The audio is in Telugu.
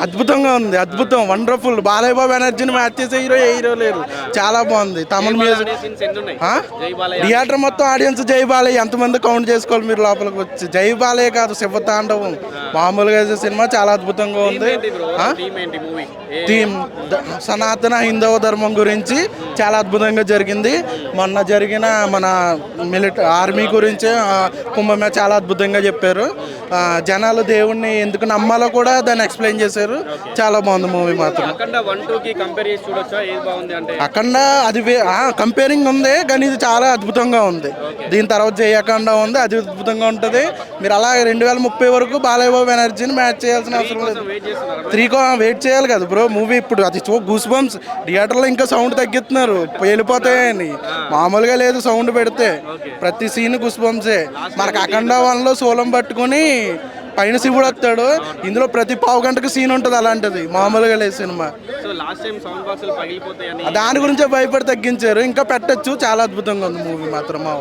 అద్భుతంగా ఉంది, అద్భుతం, వండర్ఫుల్. బాలయ్య బాబు ఎనర్జీని మ్యాచ్ చేసే హీరో ఏ హీరో లేరు. చాలా బాగుంది. తమిళ మ్యూజిక్ థియేటర్ మొత్తం ఆడియన్స్ జై బాలయ్య. ఎంతమంది కౌంట్ చేసుకోవాలి మీరు లోపలికి వచ్చి? జై బాలయ్య కాదు, శివతాండవం. మామూలుగా అయితే సినిమా చాలా అద్భుతంగా ఉంది. థీమ్ సనాతన హిందవ ధర్మం గురించి చాలా అద్భుతంగా జరిగింది. మొన్న జరిగిన మన ఆర్మీ గురించి కుంభమేళ చాలా అద్భుతంగా చెప్పారు. జనాలు దేవుణ్ణి ఎందుకు నమ్మాలో కూడా దాన్ని ఎక్స్ప్లెయిన్ చేశారు. చాలా బాగుంది మూవీ మాత్రం. అఖండ అది కంపేరింగ్ ఉంది, కానీ ఇది చాలా అద్భుతంగా ఉంది. దీని తర్వాత జయకండ ఉంది, అది అద్భుతంగా ఉంటుంది. మీరు అలా 2030 వరకు బాలయ్య బాబు ఎనర్జీని మ్యాచ్ చేయాల్సిన అవసరం లేదు. 3 వెయిట్ చేయాలి కదా బ్రో. మూవీ ఇప్పుడు అది గూస్ బంప్స్. థియేటర్లో ఇంకా సౌండ్ తగ్గిస్తున్నారు వెళ్ళిపోతాయని. మామూలుగా లేదు సౌండ్ పెడితే. ప్రతి సీన్ గూస్ బంప్సే. మనకు అఖండ 1లో సోలం పట్టుకొని పైన శివుడు వస్తాడు. ఇందులో ప్రతి పావు గంటకు సీన్ ఉంటుంది. అలాంటిది మామూలుగా లేదు సినిమా. దాని గురించే భయపడి తగ్గించారు. ఇంకా పెట్టచ్చు. చాలా అద్భుతంగా ఉంది మూవీ మాత్రం. మా